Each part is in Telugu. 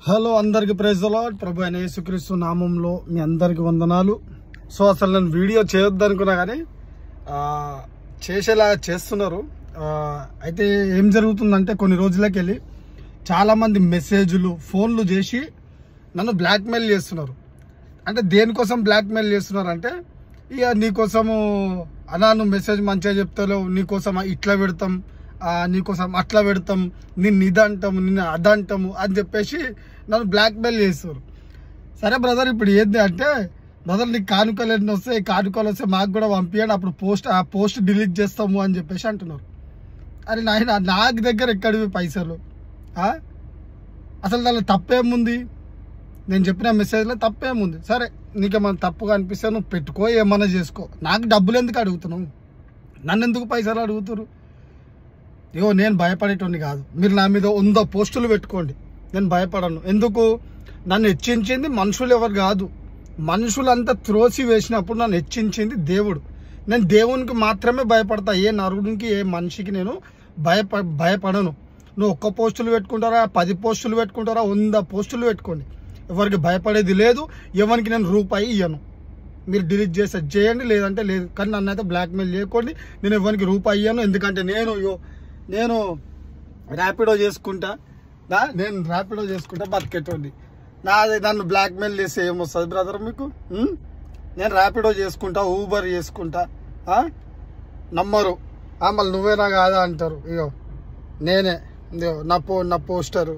హలో అందరికి ప్రైజ్ ది లార్డ్. ప్రభు అయిన యేసుక్రీస్తు నామంలో మీ అందరికి వందనాలు. సో అసలు నేను వీడియో చేయొద్దు అనుకున్నా కానీ చేసేలా చేస్తున్నారు. అయితే ఏం జరుగుతుందంటే కొన్ని రోజులకి వెళ్ళి చాలామంది మెసేజ్లు ఫోన్లు చేసి నన్ను బ్లాక్మెయిల్ చేస్తున్నారు. అంటే దేనికోసం బ్లాక్మెయిల్ చేస్తున్నారు అంటే, ఇక నీకోసము అలా నువ్వు మెసేజ్ మంచిగా చెప్తావు, నీకోసం ఇట్లా పెడతాం, నీకోసం అట్లా పెడతాం, నిన్ను ఇది అంటాము, నిన్ను అదంటాము అని చెప్పేసి నన్ను బ్లాక్మెయిల్ చేస్తారు. సరే బ్రదర్, ఇప్పుడు ఏంది అంటే, బ్రదర్ నీకు కానుకలు ఎన్ని వస్తాయి, కానుకలు వస్తే మాకు కూడా పంపించండి, అప్పుడు పోస్ట్ డిలీట్ చేస్తాము అని చెప్పేసి అంటున్నారు. అరే నాయన, నాకు దగ్గర ఎక్కడివి పైసలు? అసలు దానిలో తప్పేముంది? నేను చెప్పిన మెసేజ్లో తప్పేముంది? సరే నీకేమన్నా తప్పుగా అనిపిస్తే నువ్వు పెట్టుకో, ఏమన్నా చేసుకో, నాకు డబ్బులు ఎందుకు అడుగుతున్నావు? నన్ను ఎందుకు పైసలు అడుగుతారు? ఇగో నేను భయపడేటోని కాదు. మీరు నా మీద 100 పోస్టులు పెట్టుకోండి, నేను భయపడను. ఎందుకు? నన్ను హెచ్చించింది మనుషులు ఎవరు కాదు. మనుషులంతా త్రోసి వేసినప్పుడు నన్ను హెచ్చించింది దేవుడు. నేను దేవునికి మాత్రమే భయపడతా. ఏ నరుడికి, ఏ మనిషికి నేను భయపడను. నువ్వు 1 పోస్టులు పెట్టుకుంటారా, 10 పోస్టులు పెట్టుకుంటారా, 100 పోస్టులు పెట్టుకోండి, ఎవరికి భయపడేది లేదు. ఎవరికి నేను రూపాయి ఇయ్యను. మీరు డిలీట్ చేస్తే చేయండి, లేదంటే లేదు. కానీ నన్ను అయితే బ్లాక్మెయిల్ చేయకండి. నేను ఎవరికి రూపాయి ఇయ్యను. ఎందుకంటే నేను ర్యాపిడో చేసుకుంటా, బతికేటోండి. నన్ను బ్లాక్మెయిల్ చేస్తే ఏమొస్తుంది బ్రదర్ మీకు? నేను ర్యాపిడో చేసుకుంటా, ఊబర్ చేసుకుంటా, నమ్మరు. మళ్ళీ నువ్వేనా కాదా అంటారు. ఇగో నేనే, నా పోస్టరు,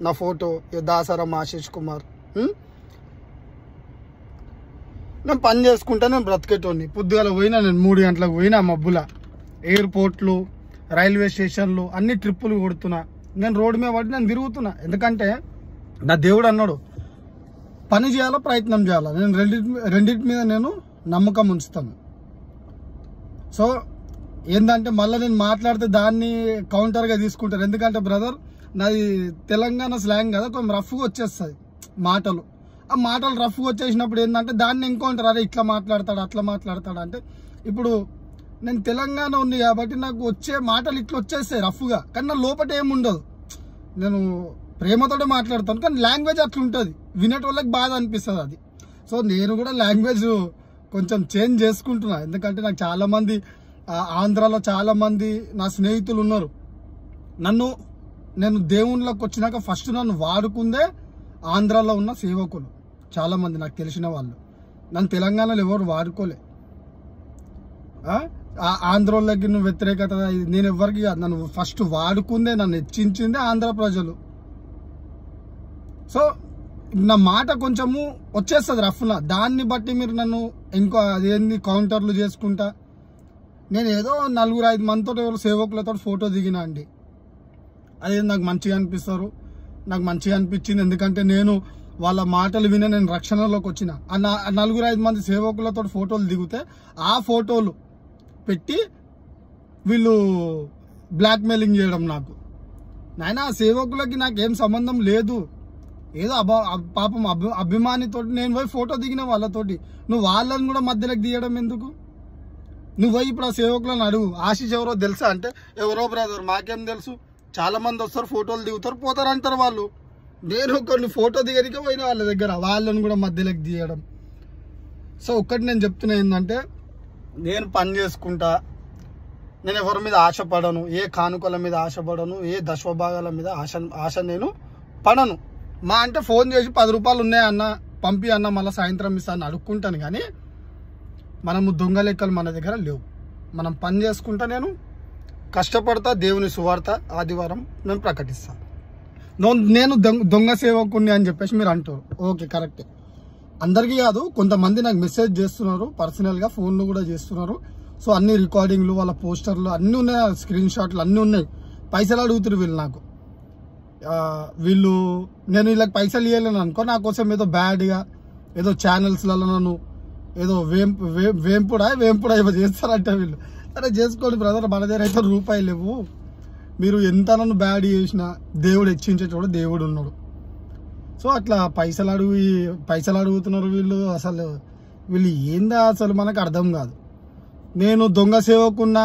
నా ఫోటో, దాసరం ఆశీష్ కుమార్. నేను పని చేసుకుంటా, నేను బ్రతికేటోని. పొద్దుగాల పోయినా, నేను 3 గంటలకు పోయినా మబ్బుల, ఎయిర్పోర్ట్లు, రైల్వే స్టేషన్లు అన్ని ట్రిప్పులు కొడుతున్నా. నేను రోడ్డు మీద పడి నేను తిరుగుతున్నా. ఎందుకంటే నా దేవుడు అన్నాడు, పని చేయాలా, ప్రయత్నం చేయాలా. నేను రెండింటి మీద నేను నమ్మకం ఉంచుతాను. సో ఏంటంటే మళ్ళీ నేను మాట్లాడితే దాన్ని కౌంటర్గా తీసుకుంటారు. ఎందుకంటే బ్రదర్, నాది తెలంగాణ స్లాంగ్ కదా, కొంచెం రఫ్గా వచ్చేస్తుంది మాటలు. ఆ మాటలు రఫ్గా వచ్చేసినప్పుడు ఏంటంటే దాన్ని ఎన్కౌంటర్, అరే ఇట్లా మాట్లాడతాడు, అట్లా మాట్లాడతాడు అంటే, ఇప్పుడు నేను తెలంగాణ ఉంది కాబట్టి నాకు వచ్చే మాటలు ఇట్లా వచ్చేస్తాయి రఫ్గా. కానీ నా లోపల ఏముండదు. నేను ప్రేమతోనే మాట్లాడతాను, కానీ లాంగ్వేజ్ అట్లా ఉంటుంది, వినేటోళ్ళకి బాధ అనిపిస్తుంది అది. సో నేను కూడా లాంగ్వేజ్ కొంచెం చేంజ్ చేసుకుంటున్నా. ఎందుకంటే నాకు చాలామంది ఆంధ్రాలో చాలామంది నా స్నేహితులు ఉన్నారు. నేను దేవుళ్ళకి వచ్చినాక ఫస్ట్ నన్ను వాడుకుందే ఆంధ్రాలో ఉన్న సేవకులు చాలామంది, నాకు తెలిసిన వాళ్ళు. నన్ను తెలంగాణలో ఎవరు వాడుకోలే. ఆంధ్రోళ్ళకి నువ్వు వ్యతిరేకత, నేను ఎవరికి కాదు. నన్ను ఫస్ట్ వాడుకుందే, నన్ను హెచ్చించిందే ఆంధ్ర ప్రజలు. సో నా మాట కొంచెము వచ్చేస్తుంది రఫ్లా. దాన్ని బట్టి మీరు నన్ను ఇంకో అదేంది కౌంటర్లు చేసుకుంటా. నేను ఏదో 4-5 మందితో ఎవరు సేవకులతో ఫోటో దిగినా అండి. అదేది నాకు మంచిగా అనిపిస్తారు, నాకు మంచిగా అనిపించింది. ఎందుకంటే నేను వాళ్ళ మాటలు వినే నేను రక్షణలోకి వచ్చిన. 4-5 మంది సేవకులతో ఫోటోలు దిగితే ఆ ఫోటోలు పెట్టి వీళ్ళు బ్లాక్మెయిలింగ్ చేయడం. నాకు నాయన సేవకులకి నాకేం సంబంధం లేదు. ఏదో పాపం అభిమానితోటి నేను పోయి ఫోటో దిగిన వాళ్ళతోటి. నువ్వు వాళ్ళని కూడా మధ్యలోకి తీయడం ఎందుకు? నువ్వు పోయి ఇప్పుడు ఆ సేవకులను అడుగు, ఆశీష్ ఎవరో తెలుసా అంటే, ఎవరో బ్రదర్ మాకేం తెలుసు, చాలా మంది వస్తారు, ఫోటోలు దిగుతారు, పోతారు అంటారు వాళ్ళు. నేను కొన్ని ఫోటో దిగడికే పోయిన వాళ్ళ దగ్గర, వాళ్ళని కూడా మధ్యలోకి తీయడం. సో ఒక్కటి నేను చెప్తున్నా ఏంటంటే, నేను పని చేసుకుంటా, నేను ఎవరి మీద ఆశపడను, ఏ కానుకల మీద ఆశపడను, ఏ దశభాగాల మీద ఆశ నేను పడను. మా అంటే ఫోన్ చేసి 10 రూపాయలు ఉన్నాయన్న పంపి అన్న, మళ్ళీ సాయంత్రం ఇస్తాను అడుక్కుంటాను. కానీ మనము దొంగ లెక్కలు మన దగ్గర లేవు. మనం పని చేసుకుంటా, నేను కష్టపడతా, దేవుని సువార్త ఆదివారం నేను ప్రకటిస్తాను. నేను దొంగ సేవకుని అని చెప్పేసి మీరు అంటారు. ఓకే, కరెక్టే. అందరికీ కాదు, కొంతమంది నాకు మెసేజ్ చేస్తున్నారు, పర్సనల్గా ఫోన్లు కూడా చేస్తున్నారు. సో అన్ని రికార్డింగ్లు, వాళ్ళ పోస్టర్లు అన్నీ ఉన్నాయి, స్క్రీన్ షాట్లు అన్నీ ఉన్నాయి. పైసలు అడుగుతారు వీళ్ళు నాకు. నేను వీళ్ళకి పైసలు ఇవ్వలేను అనుకో, నా కోసం ఏదో బ్యాడ్గా ఏదో ఛానల్స్లలో నన్ను ఏదో వేంపుడా ఏమో చేస్తారంటే వీళ్ళు. అరే చేసుకోండి బ్రదర్, మన దగ్గర అయితే రూపాయలు లేవు. మీరు ఎంత నన్ను బ్యాడ్ చేసినా దేవుడు హెచ్చించేటోడు దేవుడు ఉన్నాడు. సో అట్లా పైసలు అడుగుతున్నారు వీళ్ళు. అసలు వీళ్ళు ఏందా అసలు మనకు అర్థం కాదు. నేను దొంగ సేవకున్నా,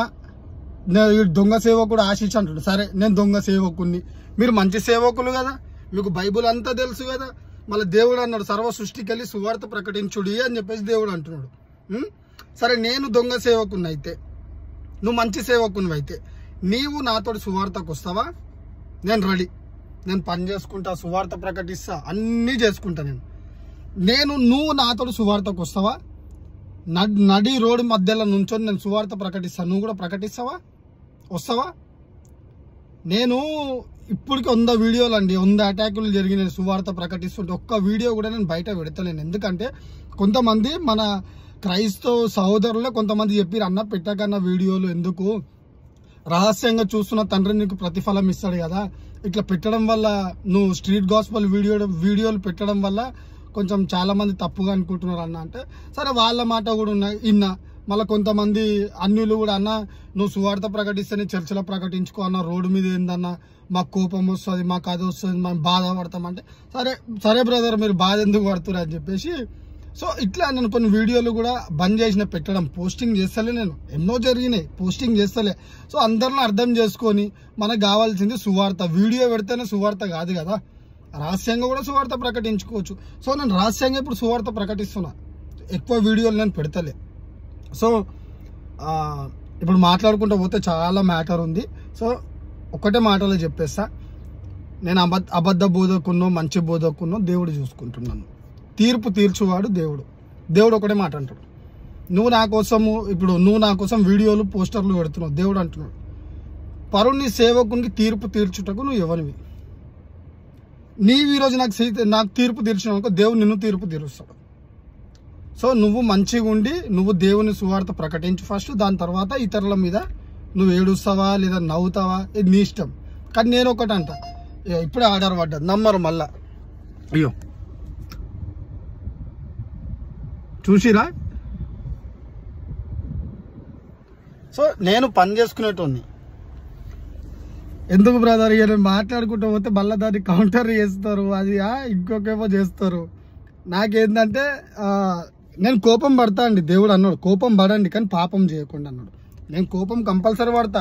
దొంగ సేవకుడు ఆశీష్ అంటాడు. సరే నేను దొంగ సేవకుని, మీరు మంచి సేవకులు కదా, మీకు బైబుల్ అంతా తెలుసు కదా. మళ్ళీ దేవుడు అన్నాడు సర్వ సృష్టికెళ్ళి సువార్త ప్రకటించుడి అని చెప్పేసి దేవుడు అంటున్నాడు. సరే, నేను దొంగ సేవకుని అయితే, నువ్వు మంచి సేవకుని అయితే, నీవు నాతో సువార్తకు వస్తావా? నేను రెడీ, నేను పని చేసుకుంటా, సువార్త ప్రకటిస్తా, అన్నీ చేసుకుంటా. నువ్వు నాతో సువార్తకు వస్తావా? నడి రోడ్డు మధ్యలో నుంచొని నేను సువార్త ప్రకటిస్తాను, నువ్వు కూడా ప్రకటిస్తావా? వస్తావా? నేను ఇప్పటికి 100 వీడియోలు అండి, 100 అటాకులు జరిగినాయి సువార్త ప్రకటిస్తుంటే. ఒక్క వీడియో కూడా నేను బయట పెడతలేను. ఎందుకంటే కొంతమంది మన క్రైస్తవ సహోదరులే కొంతమంది చెప్పారు, అన్న పెట్టకన్న వీడియోలు ఎందుకు, రహస్యంగా చూస్తున్న తండ్రి నీకు ప్రతిఫలం ఇస్తాడు కదా, ఇట్లా పెట్టడం వల్ల నువ్వు స్ట్రీట్ గాస్పల్ వీడియోలు పెట్టడం వల్ల కొంచెం చాలా మంది తప్పుగా అనుకుంటున్నారు అన్న అంటే, సరే వాళ్ళ మాట కూడా ఉన్నాయి ఇన్నా. మళ్ళీ కొంతమంది అన్యులు కూడా, అన్న నువ్వు సువార్త ప్రకటిస్తే చర్చలో ప్రకటించుకో అన్న, రోడ్డు మీద ఏందన్నా మాకు కోపం వస్తుంది, మాకు అది వస్తుంది, మేము బాధపడతామంటే, సరే బ్రదర్ మీరు బాధ ఎందుకు పడుతున్నారు అని చెప్పేసి. సో ఇట్లా నేను కొన్ని వీడియోలు కూడా బంద్ చేసిన పెట్టడం, పోస్టింగ్ చేస్తలే. నేను ఎన్నో జరిగినాయి, పోస్టింగ్ చేస్తలే. సో అందరిని అర్థం చేసుకొని మనకు కావాల్సింది సువార్త. వీడియో పెడితేనే సువార్త కాదు కదా, రహస్యంగా కూడా సువార్త ప్రకటించుకోవచ్చు. సో నేను రహస్యంగా ఇప్పుడు సువార్త ప్రకటిస్తున్నా, ఎక్కువ వీడియోలు నేను పెడతలే. సో ఇప్పుడు మాట్లాడుకుంటూ పోతే చాలా మ్యాటర్ ఉంది. సో ఒకటే మాటలో చెప్పేస్తా, నేను అబద్ధ బోధకున్నో మంచి బోధకున్నో దేవుడు చూసుకుంటున్నాను. తీర్పు తీర్చువాడు దేవుడు ఒకటే మాట అంటాడు. నువ్వు నా కోసం వీడియోలు పోస్టర్లు పెడుతున్నావు, దేవుడు అంటున్నాడు పరుని సేవకునికి తీర్పు తీర్చుటకు నువ్వు ఎవరివి? నీవు ఈరోజు నాకు తీర్పు తీర్చినావు, దేవుడు నిన్ను తీర్పు తీరుస్తాడు. సో నువ్వు మంచిగా ఉండి నువ్వు దేవుని సువార్త ప్రకటించు ఫస్ట్, దాని తర్వాత ఇతరుల మీద నువ్వు ఏడుస్తావా లేదా నవ్వుతావా ఇది నీ ఇష్టం. కానీ నేను ఒకటి అంట, ఇప్పుడే ఆర్డర్ పడ్డది, నమ్మరు మళ్ళా. అయ్యో చూసిరా. సో నేను పని చేసుకునేటోని, ఎందుకు బ్రదర్ ఇక నేను మాట్లాడుకుంటూ పోతే మళ్ళీ దాన్ని కౌంటర్ చేస్తారు, అది ఇంకొకేమో చేస్తారు. నాకేంటంటే నేను కోపం పడతా అండి. దేవుడు అన్నాడు కోపం పడండి కానీ పాపం చేయకుండా అన్నాడు. నేను కోపం కంపల్సరీ పడతా.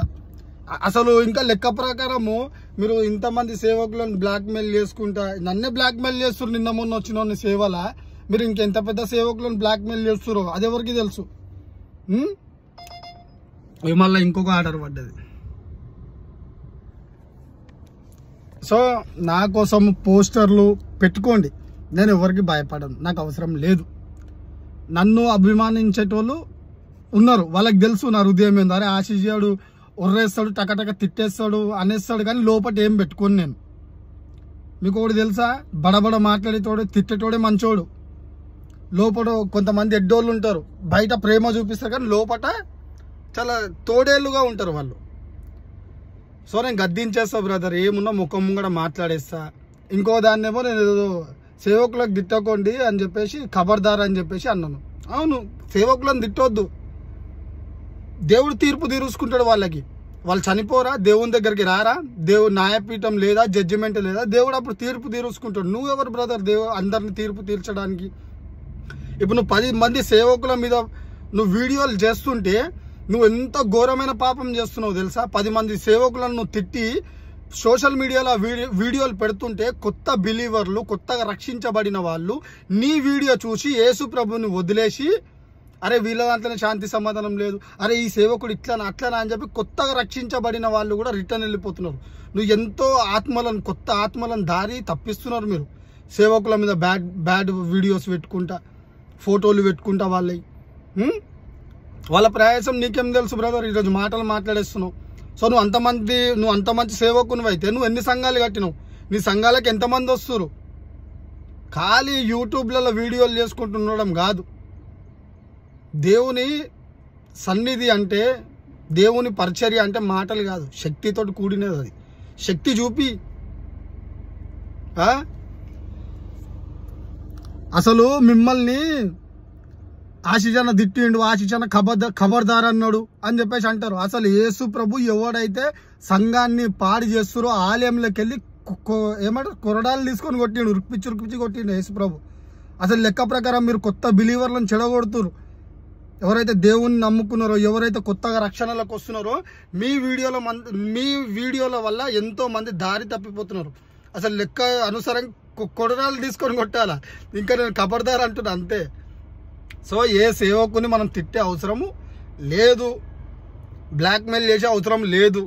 అసలు ఇంకా లెక్క ప్రకారము మీరు ఇంతమంది సేవకులను బ్లాక్మెయిల్ చేసుకుంటా, నన్నే బ్లాక్మెయిల్ చేస్తారు. నిన్న మొన్న వచ్చిన సేవల మీరు ఇంకెంత పెద్ద సేవకులను బ్లాక్మెయిల్ చేస్తారో అది ఎవరికి తెలుసు. మళ్ళీ ఇంకొక ఆర్డర్ పడ్డది. సో నా కోసం పోస్టర్లు పెట్టుకోండి, నేను ఎవరికి భయపడను, నాకు అవసరం లేదు. నన్ను అభిమానించేటోళ్ళు ఉన్నారు, వాళ్ళకి తెలుసు నా హృదయం ఏందో. అరే ఆశిష్యాడు ఒర్రేస్తాడు, టకటక తిట్టేస్తాడు, అనేస్తాడు, కానీ లోపల ఏం పెట్టుకోను నేను. మీకు ఒకటి తెలుసా, బడబడ మాట్లాడేటోడు తిట్టేటోడే మంచోడు. లోపల కొంతమంది ఎడ్డోళ్ళు ఉంటారు, బయట ప్రేమ చూపిస్తారు కానీ లోపల చాలా తోడేళ్ళుగా ఉంటారు వాళ్ళు. సో నేను గద్దించేస్తా బ్రదర్, ఏమున్నా ముఖం కూడా మాట్లాడేస్తా. ఇంకో దాన్నేమో నేను ఏదో సేవకులకు తిట్టకండి అని చెప్పేసి ఖబర్దార్ అని చెప్పేసి అన్నాను. అవును, సేవకులను తిట్టొద్దు, దేవుడు తీర్పు తీర్చుకుంటాడు వాళ్ళకి. వాళ్ళు చనిపోరా, దేవుని దగ్గరికి రారా, దేవుడు న్యాయపీఠం లేదా, జడ్జిమెంట్ లేదా, దేవుడు అప్పుడు తీర్పు తీర్చుకుంటాడు. నువ్వెవరు బ్రదర్ అందరిని తీర్పు తీర్చడానికి? ఇప్పుడు నువ్వు 10 మంది సేవకుల మీద నువ్వు వీడియోలు చేస్తుంటే నువ్వు ఎంత ఘోరమైన పాపం చేస్తున్నావు తెలుసా? 10 మంది సేవకులను నువ్వు తిట్టి సోషల్ మీడియాలో వీడియోలు పెడుతుంటే కొత్త బిలీవర్లు, కొత్తగా రక్షించబడిన వాళ్ళు నీ వీడియో చూసి యేసు ప్రభుని వదిలేసి, అరే వీళ్ళ దాంట్లోనే శాంతి సమాధానం లేదు, అరే ఈ సేవకుడు ఇట్లా అట్లా అని చెప్పి కొత్తగా రక్షించబడిన వాళ్ళు కూడా రిటర్న్ వెళ్ళిపోతున్నారు. నువ్వు ఎంతో కొత్త ఆత్మలను దారి తప్పిస్తున్నారు మీరు. సేవకుల మీద బ్యాడ్ వీడియోస్ పెట్టుకుంటా, ఫోటోలు పెట్టుకుంటా వాళ్ళ ప్రయాసం నీకేం తెలుసు బ్రదర్? ఈరోజు మాటలు మాట్లాడేస్తున్నావు. సో నువ్వు అంత మంచి సేవకునివి అయితే నువ్వు ఎన్ని సంఘాలు కట్టినావు? నీ సంఘాలకు ఎంతమంది వస్తున్నారు? ఖాళీ యూట్యూబ్లలో వీడియోలు చేసుకుంటుండడం కాదు. దేవుని సన్నిధి అంటే, దేవుని పరిచర్య అంటే మాటలు కాదు, శక్తితో కూడినది. అది శక్తి చూపి. అసలు మిమ్మల్ని ఆశిజన తిట్టిండు, ఆశిజన ఖబర్దార్ అన్నాడు అని చెప్పేసి అంటారు. అసలు యేసు ప్రభు ఎవడైతే సంఘాన్ని పాడు చేస్తారో ఆలయంలోకి వెళ్ళి ఏమంటారు కొరడాలు తీసుకొని కొట్టిండు, ఉరికిపిచ్చి కొట్టిండు యేసు ప్రభు. అసలు లెక్క ప్రకారం మీరు కొత్త బిలీవర్లను చెడగొడుతున్నారు. ఎవరైతే దేవుణ్ణి నమ్ముకున్నారో, ఎవరైతే కొత్తగా రక్షణలోకి వస్తున్నారో, మీ వీడియోల వల్ల ఎంతో మంది దారి తప్పిపోతున్నారు. అసలు లెక్క అనుసారం కొడరాలు తీసుకొని కొట్టాలా, ఇంకా నేను కబర్దార్ అంటున్నా అంతే. సో ఏ సేవకుని మనం తిట్టే అవసరము లేదు, బ్లాక్మెయిల్ చేసే అవసరం లేదు.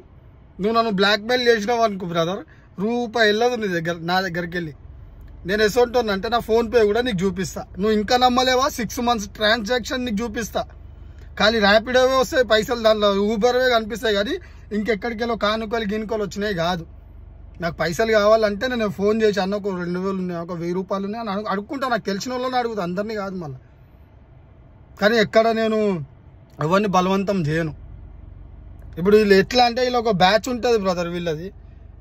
నువ్వు నన్ను బ్లాక్మెయిల్ చేసినావు అనుకో బ్రదర్, రూపాయి వెళ్ళదు నా దగ్గరికి వెళ్ళి. నేను ఎసొంటోనంటే నా ఫోన్పే కూడా నీకు చూపిస్తా. నువ్వు ఇంకా నమ్మలేవా, 6 months ట్రాన్సాక్షన్ నీకు చూపిస్తా. ఖాళీ ర్యాపిడోవే వస్తాయి పైసలు, దాంట్లో ఊబర్వే కనిపిస్తాయి, కానీ ఇంకెక్కడికి వెళ్ళో కానుకలు గినుకలు వచ్చినాయి కాదు. నాకు పైసలు కావాలంటే నేను ఫోన్ చేసి అన్న ఒక 2000 ఉన్నాయి, ఒక 1000 రూపాయలు ఉన్నాయి అని అడుక్కుంటా. నాకు తెలిసిన వాళ్ళని అడుగుతా, అందరినీ కాదు మళ్ళీ. కానీ ఎక్కడ నేను ఎవరిని బలవంతం చేయను. ఇప్పుడు వీళ్ళు ఎట్లా అంటే వీళ్ళు ఒక బ్యాచ్ ఉంటుంది బ్రదర్, వీళ్ళది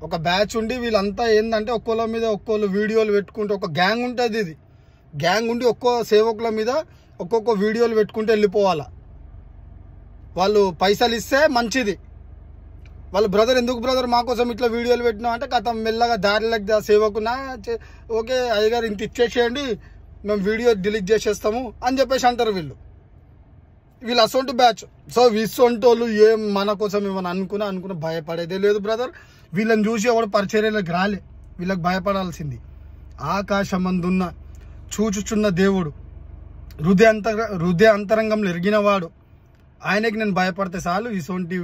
ఒక బ్యాచ్ ఉండి వీళ్ళంతా ఏంటంటే ఒక్కోళ్ళ మీద ఒక్కోళ్ళు వీడియోలు పెట్టుకుంటే ఒక గ్యాంగ్ ఉంటుంది. ఇది గ్యాంగ్ ఉండి ఒక్కో సేవకుల మీద ఒక్కొక్క వీడియోలు పెట్టుకుంటూ వెళ్ళిపోవాలా. వాళ్ళు పైసలు ఇస్తే మంచిది. వాళ్ళు బ్రదర్ ఎందుకు బ్రదర్ మా కోసం ఇట్లా వీడియోలు పెట్టినా అంటే కథ మెల్లగా దారిలోకి సేవకున్నా ఓకే అయ్యగారు ఇంత ఇచ్చేసేయండి మేము వీడియో డిలీట్ చేసేస్తాము అని చెప్పేసి అంటారు వీళ్ళు అసొంటి బ్యాచ్. సో విసొంటోళ్ళు ఏం మన కోసం ఏమని అనుకున్నా భయపడేదే లేదు బ్రదర్. వీళ్ళని చూసి ఎవడు పరిచర్యలకు రాలే, వీళ్ళకి భయపడాల్సింది. ఆకాశమందున్న చూచుచున్న దేవుడు, హృదయ అంతరంగంలో ఎరిగినవాడు, ఆయనకి నేను భయపడితే చాలు. ఇసొంటి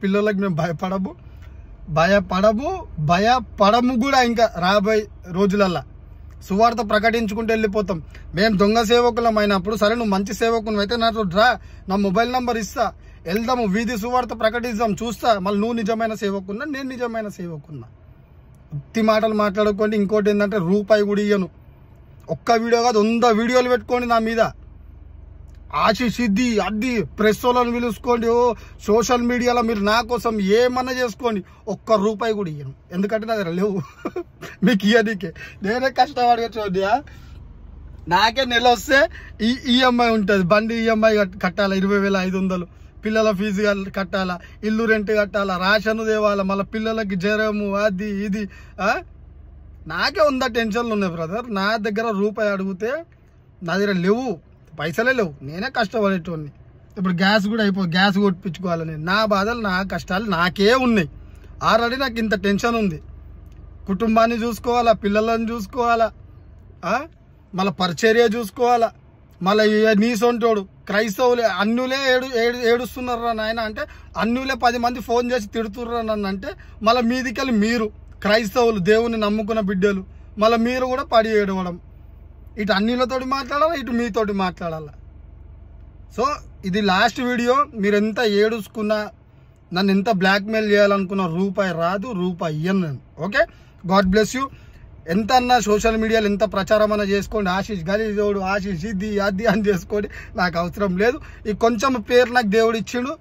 పిల్లలకి మేము భయపడము కూడా. ఇంకా రాబోయే రోజులల్లా సువార్త ప్రకటించుకుంటూ వెళ్ళిపోతాం. మేము దొంగ సేవకులం అయినప్పుడు సరే నువ్వు మంచి సేవకుని అయితే నాతో రా, నా మొబైల్ నంబర్ ఇస్తా, వెళ్దాము వీధి సువార్త ప్రకటిస్తాం, చూస్తా. మళ్ళీ నువ్వు నిజమైన సేవకున్నా, నేను నిజమైన సేవకున్నా. ఉత్తి మాటలు మాట్లాడుకోండి. ఇంకోటి ఏంటంటే రూపాయి కూడా ఇయ్యను. ఒక్క వీడియో కాదు 100 వీడియోలు పెట్టుకోండి నా మీద. ఆశీష్ ఇది అది ప్రెస్ వాళ్ళని పిలుచుకోండి, సోషల్ మీడియాలో మీరు నా కోసం ఏమన్నా చేసుకోండి. ఒక్క రూపాయి కూడా ఇయ్యను, ఎందుకంటే నా దగ్గర లేవు. మీకు ఇయ్యనికే నేనే కష్టపడి చూడండి. నాకే నెల వస్తే ఈఎంఐ ఉంటుంది, బండి ఈఎంఐ కట్టాలా 20,500, పిల్లల ఫీజు కట్టాలా, ఇల్లు రెంట్ కట్టాలా, రేషన్ తేవాలా, మళ్ళీ పిల్లలకి జ్వరము అది ఇది. నాకే 100 టెన్షన్లు ఉన్నాయి బ్రదర్. నా దగ్గర రూపాయి అడిగితే నా దగ్గర లేవు, పైసలే లేవు. నేనే కష్టపడేటోడిని. ఇప్పుడు గ్యాస్ కూడా గ్యాస్ కొట్టించుకోవాలని నా బాధలు, నా కష్టాలు నాకే ఉన్నాయి. ఆల్రెడీ నాకు ఇంత టెన్షన్ ఉంది. కుటుంబాన్ని చూసుకోవాలా, పిల్లలను చూసుకోవాలా, మళ్ళీ పరిచర్య చూసుకోవాలా. మళ్ళీ నీసొంటోడు క్రైస్తవులే అన్యులే ఏడుస్తున్నారా నాయన అంటే, అన్యులే 10 మంది ఫోన్ చేసి తిడుతుర్రా నన్ను అంటే, మళ్ళీ మీదికెళ్ళి మీరు క్రైస్తవులు దేవుని నమ్ముకున్న బిడ్డలు మళ్ళీ మీరు కూడా పడి ఏడవడం. ఇటు అన్యులతోటి మాట్లాడాలా, ఇటు మీతోటి మాట్లాడాలా. సో ఇది లాస్ట్ వీడియో. మీరు ఎంత ఏడుచుకున్నా, నన్ను ఎంత బ్లాక్మెయిల్ చేయాలనుకున్న రూపాయి రాదు, రూపాయి ఇయ్యను నేను. Okay, God bless you. ఎంత అన్నా సోషల్ మీడియాలో ఎంత ప్రచారం అన్నా చేసుకోండి. ఆశీష్ గలీజోడు, ఆశీష్ ఇది అది అని చేసుకోండి, నాకు అవసరం లేదు. ఈ కొంచెం పేరు నాకు దేవుడు ఇచ్చిండు,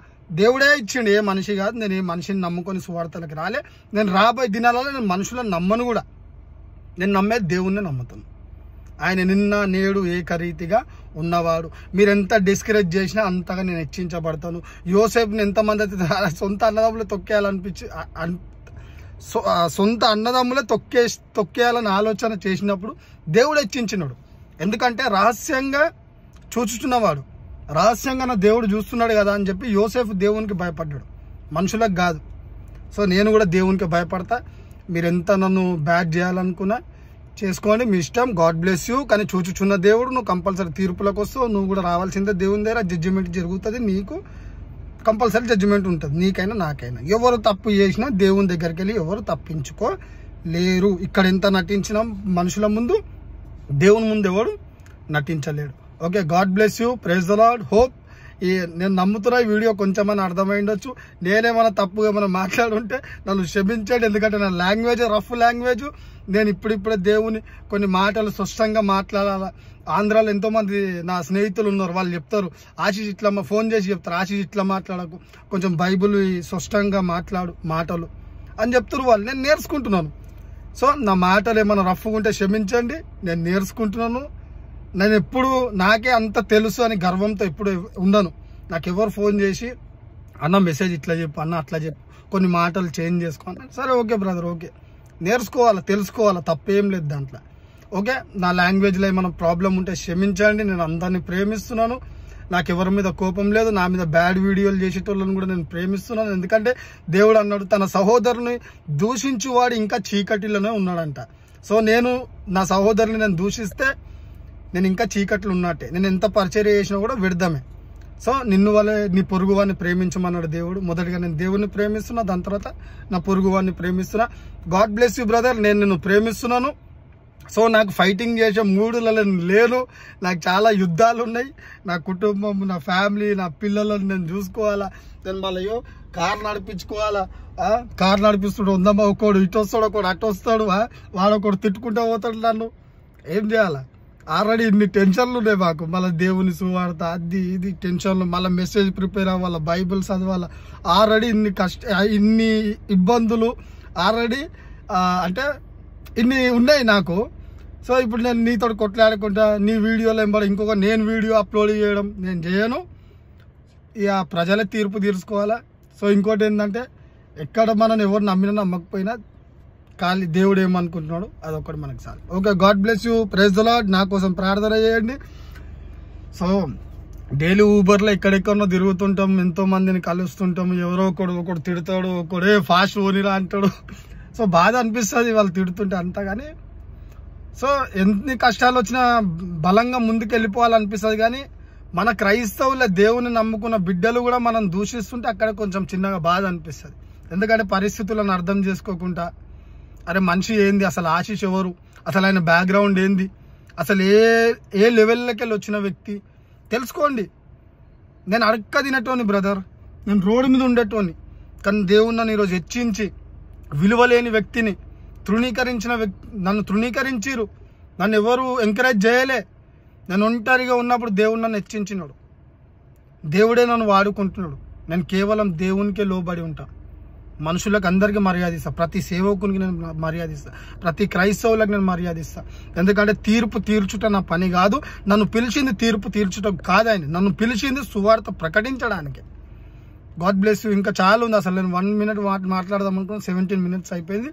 దేవుడే ఇచ్చిండు, ఏ మనిషి కాదు. నేను ఏ మనిషిని నమ్ముకొని సువార్తలకు రాలే. నేను రాబోయే దినాలలో నేను మనుషులను నమ్మను కూడా. నేను నమ్మేది దేవుణ్ణి నమ్ముతాను. ఆయన నిన్న నేడు ఏకరీతిగా ఉన్నవాడు. మీరు ఎంత డిస్కరేజ్ చేసినా అంతగా నేను హెచ్చించబడతాను. యోసేపుని ఎంతమంది అయితే సొంత అన్నదమ్ములే సొంత అన్నదమ్ములే తొక్కేయాలని ఆలోచన చేసినప్పుడు దేవుడు హెచ్చించినాడు. ఎందుకంటే రహస్యంగా చూచుచున్నవాడు, రహస్యంగా నా దేవుడు చూస్తున్నాడు కదా అని చెప్పి యోసేపు దేవునికి భయపడ్డాడు, మనుషులకు కాదు. సో నేను కూడా దేవునికి భయపడతా. మీరు ఎంత నన్ను బ్యాడ్ చేయాలనుకున్నా చేసుకోండి, మీ ఇష్టం. God bless you. కానీ చూచుచున్న దేవుడు, నువ్వు కంపల్సరీ తీర్పులకు వస్తావు. నువ్వు కూడా రావాల్సిందే దేవుని దగ్గర. జడ్జిమెంట్ జరుగుతుంది, నీకు కంపల్సరీ జడ్జిమెంట్ ఉంటుంది, నీకైనా నాకైనా. ఎవరు తప్పు చేసినా దేవుని దగ్గరికి వెళ్ళి ఎవరు తప్పించుకోలేరు. ఇక్కడ ఎంత నటించినా మనుషుల ముందు, దేవుని ముందు ఎవడు నటించలేడు. Okay, God bless you. Praise the Lord. Hope నేను నమ్ముతున్నా ఈ వీడియో కొంచెమని అర్థమైండొచ్చు. నేనేమైనా తప్పుగా ఏమైనా మాట్లాడుంటే నన్ను క్షమించండి, ఎందుకంటే నా లాంగ్వేజ్ రఫ్ లాంగ్వేజ్. నేను ఇప్పుడిప్పుడే దేవుని కొన్ని మాటలు స్పష్టంగా మాట్లాడాలా. ఆంధ్రాలో ఎంతోమంది నా స్నేహితులు ఉన్నారు, వాళ్ళు చెప్తారు ఆశీష్ ఇట్లా, ఫోన్ చేసి చెప్తారు ఆశీష్ ఇట్లా మాట్లాడకు, కొంచెం బైబిల్ స్పష్టంగా మాటలు అని చెప్తారు వాళ్ళు. నేను నేర్చుకుంటున్నాను. సో నా మాటలు ఏమైనా రఫ్గా ఉంటే క్షమించండి, నేను నేర్చుకుంటున్నాను. నేను ఎప్పుడు నాకే అంత తెలుసు అని గర్వంతో ఎప్పుడు ఉండను. నాకు ఎవరు ఫోన్ చేసి అన్న మెసేజ్ ఇట్లా చెప్పు, అన్న అట్లా చెప్పు, కొన్ని మాటలు చేంజ్ చేసుకోవాలి, సరే ఓకే బ్రదర్, ఓకే, నేర్చుకోవాలా, తెలుసుకోవాలా, తప్పేం లేదు దాంట్లో. ఓకే, నా లాంగ్వేజ్లో ఏమైనా ప్రాబ్లం ఉంటే క్షమించండి. నేను అందరినీ ప్రేమిస్తున్నాను. నాకు ఎవరి మీద కోపం లేదు, నా మీద బ్యాడ్ వీడియోలు చేసేటోళ్ళని కూడా నేను ప్రేమిస్తున్నాను. ఎందుకంటే దేవుడు అన్నాడు తన సహోదరుని దూషించువాడు ఇంకా చీకటిలోనే ఉన్నాడంట. సో నేను నా సహోదరుని నేను దూషిస్తే నేను ఇంకా చీకట్లు ఉన్నట్టే, నేను ఎంత పరిచర్య చేసినా కూడా వ్యర్థమే. సో నిన్ను వల్ల నీ పొరుగు వాడిని ప్రేమించమన్నాడు దేవుడు. మొదటిగా నేను దేవుడిని ప్రేమిస్తున్నా, దాని తర్వాత నా పొరుగు వాడిని ప్రేమిస్తున్నా. God bless you brother. నేను నిన్ను ప్రేమిస్తున్నాను. సో నాకు ఫైటింగ్ చేసే మూడులలో లేను. నాకు చాలా యుద్ధాలు ఉన్నాయి. నా కుటుంబం, నా ఫ్యామిలీ, నా పిల్లలను నేను చూసుకోవాలా. నేను మళ్ళీ కార్ నడిపించుకోవాలా. కార్ నడిపిస్తాడు, ఉందమ్మా ఒకడు ఇటు వస్తాడు, ఒకడు అటు వస్తాడు, వాడు ఒకడు తిట్టుకుంటూ పోతాడు. నన్ను ఏం చేయాలా? ఆల్రెడీ ఇన్ని టెన్షన్లు ఉన్నాయి మాకు. మళ్ళీ దేవుని సువార్త, అది ఇది టెన్షన్లు, మళ్ళీ మెసేజ్ ప్రిపేర్ అవ్వాలా, బైబిల్ చదవాలా. ఆల్రెడీ ఇన్ని ఇబ్బందులు ఆల్రెడీ అంటే ఇన్ని ఉన్నాయి నాకు. సో ఇప్పుడు నేను నీతో కొట్లాడుకుంటా, నీ వీడియోలో ఎంబడి ఇంకొక నేను వీడియో అప్లోడ్ చేయడం నేను చేయను. ఇక ప్రజలే తీర్పు తీర్చుకోవాలా. సో ఇంకోటి ఏంటంటే ఎక్కడ మనం ఎవరు నమ్మినా నమ్మకపోయినా ఖాళీ దేవుడు ఏమనుకుంటున్నాడు అదొకటి మనకు చాలు. Okay, God bless you. Praise the Lord. నా కోసం ప్రార్థన చేయండి. సో డైలీ ఊబర్లో ఎక్కడెక్కడో తిరుగుతుంటాం, ఎంతో మందిని కలుస్తుంటాం. ఎవరో ఒకడు తిడతాడు, ఒకడే ఫాస్ట్ ఓనిరా అంటాడు. సో బాధ అనిపిస్తుంది వాళ్ళు తిడుతుంటే అంతా. కానీ సో ఎన్ని కష్టాలు వచ్చినా బలంగా ముందుకు వెళ్ళిపోవాలనిపిస్తుంది. కానీ మన క్రైస్తవుల దేవుని నమ్ముకున్న బిడ్డలు కూడా మనం దూషిస్తుంటే అక్కడ కొంచెం చిన్నగా బాధ అనిపిస్తుంది. ఎందుకంటే పరిస్థితులను అర్థం చేసుకోకుండా, అరే మనిషి ఏంది, అసలు ఆశీష్ ఎవరు, అసలు ఆయన బ్యాక్గ్రౌండ్ ఏంది, అసలు ఏ లెవెల్లోకి వెళ్ళి వచ్చిన వ్యక్తి తెలుసుకోండి. నేను అడక్క తినటోని బ్రదర్, నేను రోడ్డు మీద ఉండేటోని. కానీ దేవుడు నన్ను ఈరోజు హెచ్చించి విలువలేని వ్యక్తిని నన్ను తృణీకరించిరు. నన్ను ఎవరు ఎంకరేజ్ చేయలే. నేను ఒంటరిగా ఉన్నప్పుడు దేవుడు నన్ను హెచ్చించినాడు. దేవుడే నన్ను వాడుకుంటున్నాడు. నేను కేవలం దేవునికే లోబడి ఉంటా. మనుషులకు అందరికీ మర్యాద ఇస్తా, ప్రతి సేవకునికి నేను మర్యాద ఇస్తా, ప్రతి క్రైస్తవులకు నేను మర్యాద ఇస్తా. ఎందుకంటే తీర్పు తీర్చుట నా పని కాదు. నన్ను పిలిచింది తీర్పు తీర్చుట కాదు, ఆయన నన్ను పిలిచింది సువార్త ప్రకటించడానికి. God bless you. ఇంకా చాలా ఉంది. అసలు నేను 1 minute మాట్లాడదాం అనుకున్నాను, 17 minutes అయిపోయింది.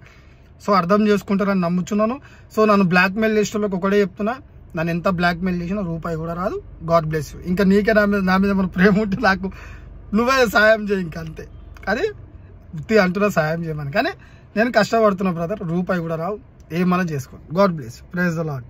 సో అర్థం చేసుకుంటారని నమ్ముచున్నాను. సో నన్ను బ్లాక్మెయిల్ చేసేటోళ్ళకి ఒకటే చెప్తున్నా, నన్ను ఎంత బ్లాక్మెయిల్ చేసినా రూపాయి కూడా రాదు. God bless you. ఇంకా నీకే నా మీద మన ప్రేమ ఉంటే నాకు నువ్వే సాయం చేయి, ఇంకా అంతే. కానీ అంటున్నా సాయం చేయమని, కానీ నేను కష్టపడుతున్నా బ్రదర్. రూపాయి కూడా రావు, ఏమన్నా చేసుకో. God bless. Praise the lord.